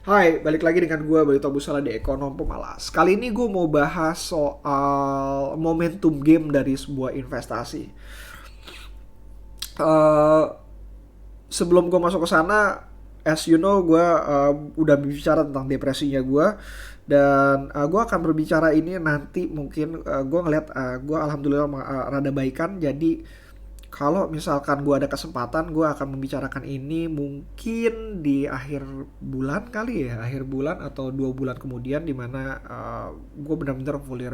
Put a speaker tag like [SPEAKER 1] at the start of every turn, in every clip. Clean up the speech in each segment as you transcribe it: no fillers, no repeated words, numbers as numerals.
[SPEAKER 1] Hai, balik lagi dengan gue Balito Busala di Ekonom Pemalas. Kali ini gue mau bahas soal momentum game dari sebuah investasi. Eh, Sebelum gue masuk ke sana, as you know, gue udah bicara tentang depresinya gue. Dan gue akan berbicara ini nanti mungkin gue ngeliat gue alhamdulillah rada baikan. Jadi kalau misalkan gue ada kesempatan, gue akan membicarakan ini mungkin di akhir bulan kali ya, akhir bulan atau 2 bulan kemudian, dimana gue benar-benar fully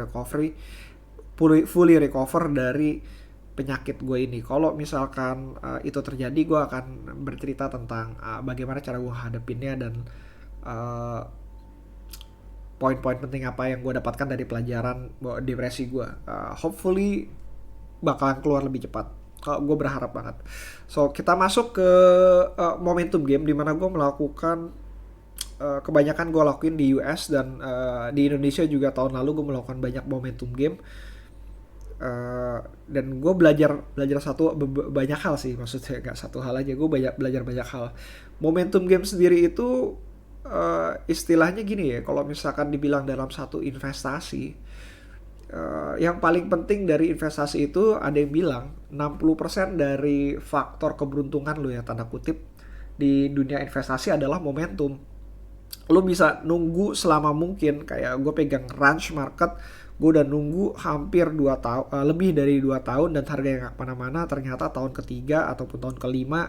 [SPEAKER 1] recover dari penyakit gue ini. Kalau misalkan itu terjadi, gue akan bercerita tentang bagaimana cara gue hadapinnya dan uh, poin-poin penting apa yang gue dapatkan dari pelajaran depresi gue. Hopefully bakalan keluar lebih cepat. Kalau gue berharap banget. So kita masuk ke momentum game, dimana gue melakukan kebanyakan gue lakuin di US dan di Indonesia juga. Tahun lalu gue melakukan banyak momentum game. Dan gue belajar belajar banyak hal sih, maksudnya nggak satu hal aja, gue belajar banyak hal. Momentum game sendiri itu istilahnya gini ya, kalau misalkan dibilang dalam satu investasi, yang paling penting dari investasi itu ada yang bilang 60% dari faktor keberuntungan lo ya, tanda kutip, di dunia investasi adalah momentum. Lo bisa nunggu selama mungkin, kayak gue pegang range market, gue udah nunggu hampir 2 tahun, lebih dari 2 tahun, dan harganya nggak kemana-mana. Ternyata tahun ketiga ataupun tahun kelima,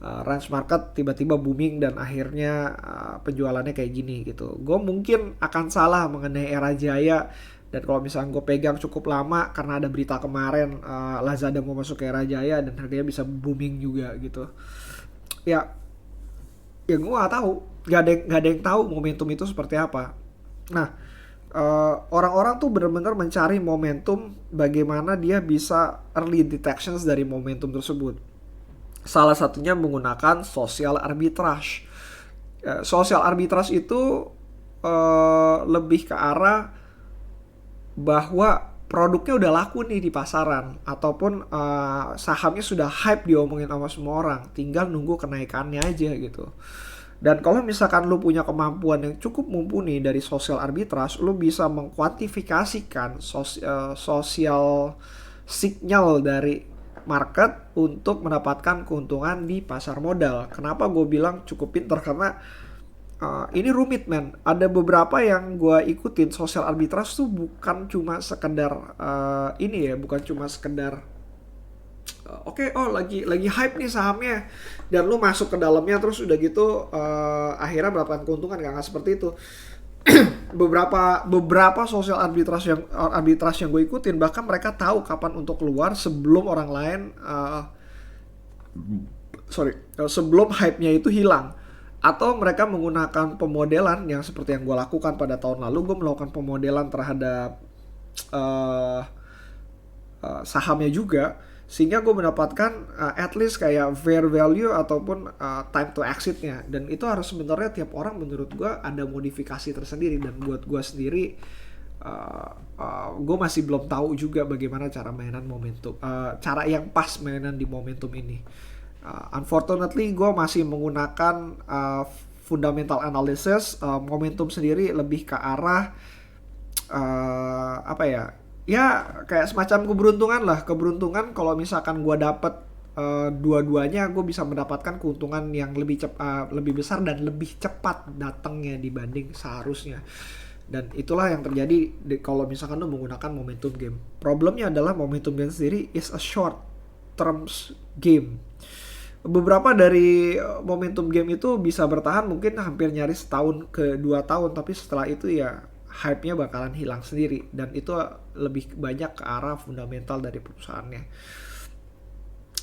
[SPEAKER 1] range market tiba-tiba booming dan akhirnya penjualannya kayak gini gitu. Gue mungkin akan salah mengenai era jaya, dan kalau misalnya gue pegang cukup lama karena ada berita kemarin Lazada mau masuk ke era jaya dan harganya bisa booming juga gitu. Ya, ya gue nggak tahu, nggak ada yang tahu momentum itu seperti apa. Nah, orang-orang tuh benar-benar mencari momentum, bagaimana dia bisa early detections dari momentum tersebut. Salah satunya menggunakan social arbitrage. Social arbitrage itu lebih ke arah bahwa produknya udah laku nih di pasaran, ataupun sahamnya sudah hype diomongin sama semua orang, tinggal nunggu kenaikannya aja gitu. Dan kalau misalkan lu punya kemampuan yang cukup mumpuni dari social arbitrage, lu bisa mengkuantifikasikan sosial signal dari market untuk mendapatkan keuntungan di pasar modal. Kenapa gue bilang cukup pinter? Karena ini rumit, men. Ada beberapa yang gue ikutin social arbitrage tuh bukan cuma sekedar ini ya, bukan cuma sekedar oke, oh lagi hype nih sahamnya, dan lu masuk ke dalamnya terus udah gitu akhirnya mendapatkan keuntungan. Nggak seperti itu. Beberapa social arbitrage yang gue ikutin, bahkan mereka tahu kapan untuk keluar sebelum orang lain sebelum hype-nya itu hilang. Atau mereka menggunakan pemodelan yang seperti yang gue lakukan pada tahun lalu. Gue melakukan pemodelan terhadap uh, sahamnya juga, sehingga gue mendapatkan at least kayak fair value ataupun time to exitnya. Dan itu harus sebenarnya tiap orang menurut gue ada modifikasi tersendiri, dan buat gue sendiri gue masih belum tahu juga bagaimana cara mainan momentum, cara yang pas mainan di momentum ini. Unfortunately gue masih menggunakan fundamental analysis. Momentum sendiri lebih ke arah apa ya, ya kayak semacam keberuntungan lah. Keberuntungan kalau misalkan gue dapet dua-duanya, gue bisa mendapatkan keuntungan yang lebih besar dan lebih cepat datangnya dibanding seharusnya. Dan itulah yang terjadi kalau misalkan lo menggunakan momentum game. Problemnya adalah momentum game sendiri is a short terms game. Beberapa dari momentum game itu bisa bertahan mungkin hampir nyaris setahun ke 2 tahun, tapi setelah itu ya hype-nya bakalan hilang sendiri, dan itu lebih banyak ke arah fundamental dari perusahaannya.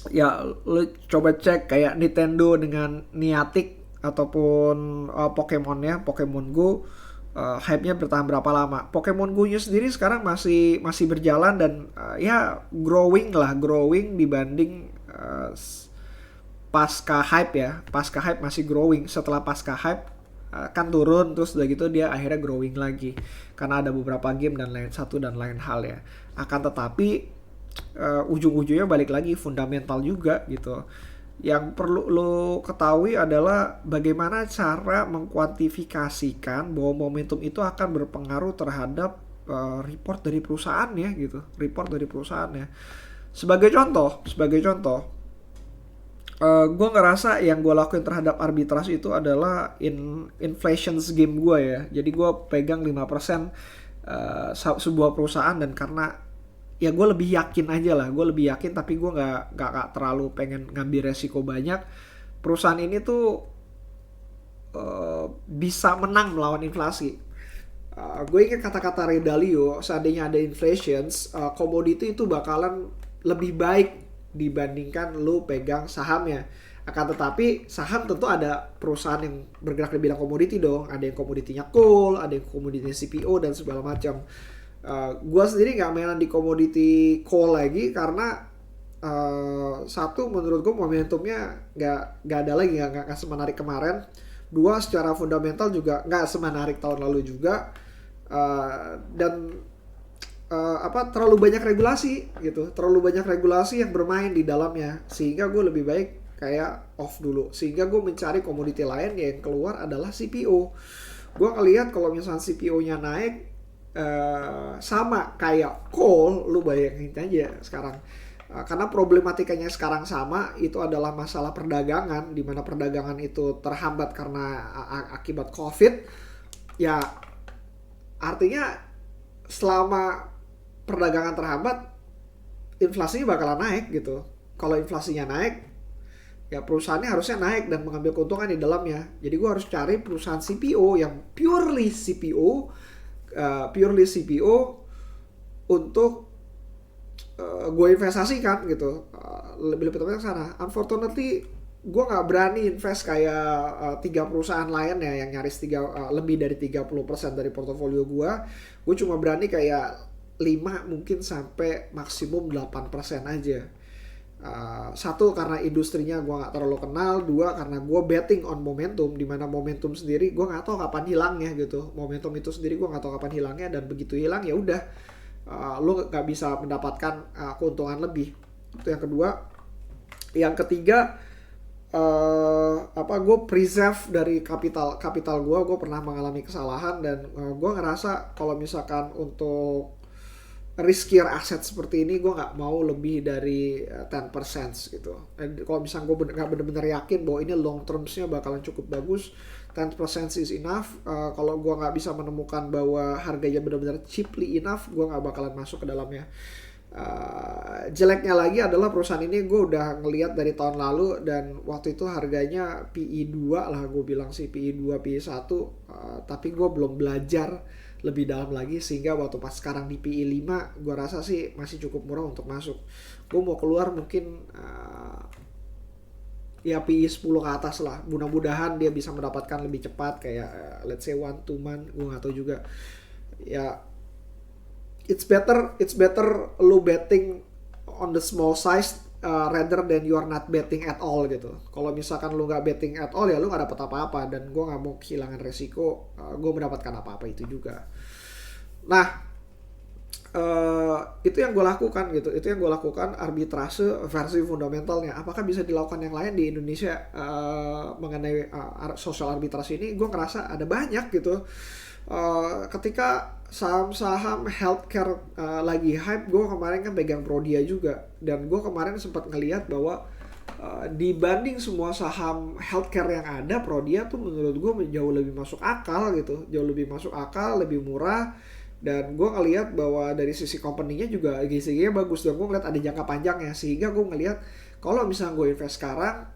[SPEAKER 1] Ya lo coba cek kayak Nintendo dengan Niantic ataupun Pokemon Go, hype-nya bertahan berapa lama. Pokemon Go-nya sendiri sekarang masih berjalan dan ya growing dibanding pasca hype masih growing. Setelah pasca hype kan turun, terus udah gitu dia akhirnya growing lagi karena ada beberapa game dan lain hal ya. Akan tetapi ujung-ujungnya balik lagi fundamental juga gitu. Yang perlu lo ketahui adalah bagaimana cara mengkuantifikasikan bahwa momentum itu akan berpengaruh terhadap report dari perusahaannya gitu, report dari perusahaannya. Sebagai contoh, gue ngerasa yang gue lakuin terhadap arbitrase itu adalah inflation game gue ya. Jadi gue pegang 5% sebuah perusahaan, dan karena ya gue lebih yakin aja lah, gue lebih yakin, tapi gue nggak terlalu pengen ngambil resiko banyak. Perusahaan ini tuh bisa menang melawan inflasi. Gue ingat kata-kata Ray Dalio, seandainya ada inflation, komoditi itu bakalan lebih baik dibandingkan lu pegang sahamnya. Akan tetapi saham tentu ada perusahaan yang bergerak di bidang komoditi dong. Ada yang komoditinya coal, ada yang komoditinya CPO dan segala macam. Gue sendiri nggak mainan di komoditi coal lagi karena satu, menurut gue momentumnya nggak ada lagi, nggak semenarik kemarin. Dua, secara fundamental juga nggak semenarik tahun lalu juga. Dan terlalu banyak regulasi gitu, terlalu banyak regulasi yang bermain di dalamnya, sehingga gue lebih baik kayak off dulu, sehingga gue mencari komoditi lain yang keluar adalah CPO. Gue ngelihat kalau misalnya CPO-nya naik, sama kayak coal, lu bayangin aja sekarang. Karena problematikanya sekarang sama, itu adalah masalah perdagangan, di mana perdagangan itu terhambat karena akibat COVID. Ya artinya selama perdagangan terhambat, inflasinya bakalan naik gitu. Kalau inflasinya naik, ya perusahaannya harusnya naik dan mengambil keuntungan di dalamnya. Jadi gue harus cari perusahaan CPO yang purely CPO untuk gue investasikan gitu. Lebih tepatnya ke sana. Unfortunately, gue nggak berani invest kayak 3 perusahaan lain ya yang nyaris lebih dari 30% dari portofolio gue. Gue cuma berani kayak 5 mungkin sampai maksimum 8% aja. Satu, karena industrinya gue nggak terlalu kenal. Dua, karena gue betting on momentum, dimana momentum sendiri gue nggak tahu kapan hilangnya gitu. Momentum itu sendiri gue nggak tahu kapan hilangnya, dan begitu hilang ya udah, lo nggak bisa mendapatkan keuntungan lebih. Itu yang kedua. Yang ketiga, gue preserve dari kapital gue pernah mengalami kesalahan, dan gue ngerasa kalau misalkan untuk riskier aset seperti ini gue nggak mau lebih dari 10% gitu. Dan kalau misalnya gue nggak benar-benar yakin bahwa ini long termsnya bakalan cukup bagus, 10% is enough. Kalau gue nggak bisa menemukan bahwa harganya benar-benar cheaply enough, gue nggak bakalan masuk ke dalamnya. Jeleknya lagi adalah perusahaan ini gue udah ngelihat dari tahun lalu, dan waktu itu harganya PE 2 lah, gue bilang sih PE 2 PE 1, tapi gue belum belajar lebih dalam lagi, sehingga waktu pas sekarang di PE 5 gue rasa sih masih cukup murah untuk masuk. Gue mau keluar mungkin ya PE 10 ke atas lah, mudah-mudahan dia bisa mendapatkan lebih cepat, kayak let's say 1-2 month, gue gak tahu juga ya. It's better lo betting on the small size rather than you are not betting at all gitu. Kalau misalkan lo nggak betting at all, ya lo nggak dapet apa-apa, dan gue nggak mau kehilangan resiko gue mendapatkan apa-apa itu juga. Nah, itu yang gue lakukan gitu. Itu yang gue lakukan, arbitrase versi fundamentalnya. Apakah bisa dilakukan yang lain di Indonesia mengenai social arbitrase ini? Gue ngerasa ada banyak gitu. Ketika saham-saham healthcare lagi hype, gue kemarin kan pegang Prodia juga, dan gue kemarin sempat ngelihat bahwa dibanding semua saham healthcare yang ada, Prodia tuh menurut gue jauh lebih masuk akal gitu, jauh lebih masuk akal, lebih murah. Dan gue ngelihat bahwa dari sisi company-nya juga GCG-nya bagus, dan gue ngeliat ada jangka panjangnya, sehingga gue ngelihat kalau misalnya gue invest sekarang,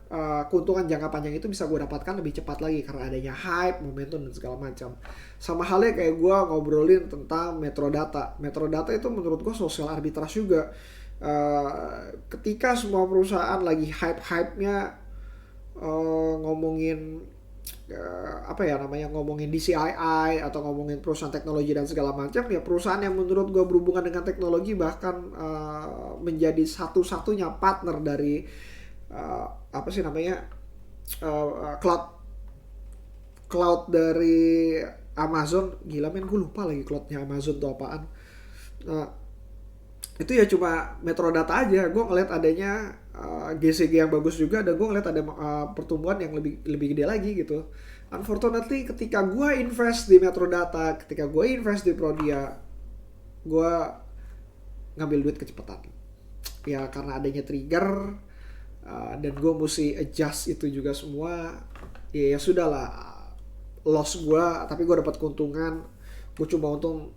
[SPEAKER 1] keuntungan jangka panjang itu bisa gue dapatkan lebih cepat lagi karena adanya hype, momentum, dan segala macam. Sama halnya kayak gue ngobrolin tentang Metrodata. Metrodata itu menurut gue social arbitrage juga. Ketika semua perusahaan lagi hype-hypenya ngomongin ngomongin DCII atau ngomongin perusahaan teknologi dan segala macam, ya perusahaan yang menurut gue berhubungan dengan teknologi bahkan menjadi satu-satunya partner dari cloud dari Amazon. Gila men, gue lupa lagi cloudnya Amazon itu apaan. itu ya cuma metrodata aja. Gue ngeliat adanya GCG yang bagus juga, dan gue ngeliat ada pertumbuhan yang lebih lebih gede lagi gitu. Unfortunately ketika gue invest di metrodata, ketika gue invest di Prodia, gue ngambil duit kecepatan ya karena adanya trigger. Dan gue mesti adjust itu juga semua. Ya sudah lah, loss gue tapi gue dapat keuntungan. Gue cuma untung,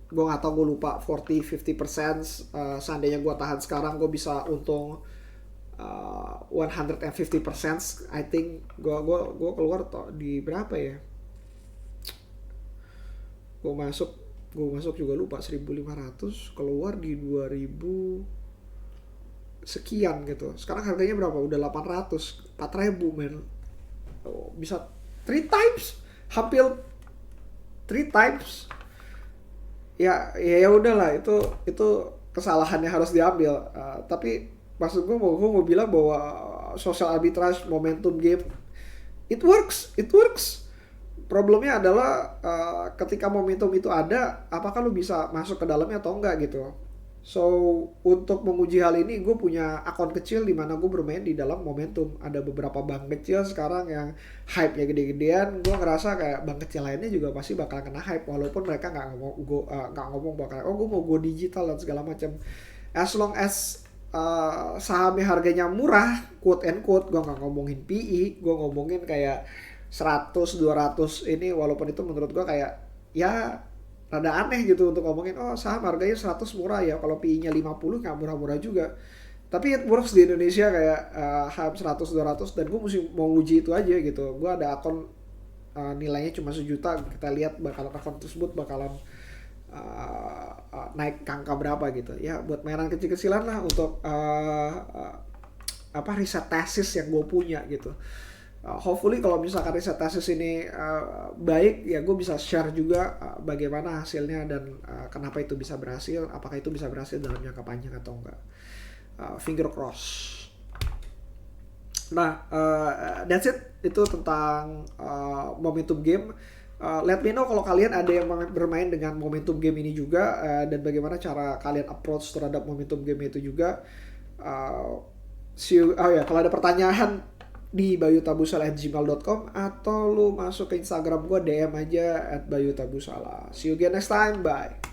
[SPEAKER 1] gue nggak tahu, gue lupa 40-50%. Seandainya gue tahan sekarang gue bisa untung 150%. I think gue keluar di berapa ya, gue masuk juga lupa 1.500, keluar di 2.000 sekian gitu. Sekarang harganya berapa, udah 800, 4.000 men. Bisa 3 times, hampir 3 times. Ya udahlah, itu kesalahannya harus diambil. Tapi maksud gue mau bilang bahwa social arbitrage, momentum game, it works. Problemnya adalah ketika momentum itu ada, apakah lu bisa masuk ke dalamnya atau enggak gitu. So untuk menguji hal ini gue punya akun kecil di mana gue bermain di dalam momentum. Ada beberapa bank kecil sekarang yang hype-nya gede-gedean. Gue ngerasa kayak bank kecil lainnya juga pasti bakal kena hype, walaupun mereka nggak ngomong bakal gue mau go digital dan segala macam. As long as sahamnya harganya murah, quote and quote, gue nggak ngomongin PE, gue ngomongin kayak 100-200 ini, walaupun itu menurut gue kayak ya rada aneh gitu untuk ngomongin oh saham harganya 100 murah ya, kalau PI-nya 50 nggak murah-murah juga. Tapi it works di Indonesia kayak HAM 100-200, dan gue mesti mau uji itu aja gitu. Gue ada akun nilainya cuma 1 juta, kita lihat bakalan akun tersebut bakalan naik ke angka berapa gitu ya, buat mainan kecil-kecilan lah untuk riset tesis yang gue punya gitu. Hopefully kalau misalkan riset tesis ini baik ya, gue bisa share juga bagaimana hasilnya dan kenapa itu bisa berhasil, apakah itu bisa berhasil dalam jangka panjang atau enggak. Finger cross. Nah, that's it, itu tentang momentum game. Let me know kalau kalian ada yang bermain dengan momentum game ini juga, dan bagaimana cara kalian approach terhadap momentum game itu juga. Kalau ada pertanyaan di bayutabusala@gmail.com, atau lu masuk ke Instagram gue, DM aja @bayutabusala. See you again next time, bye.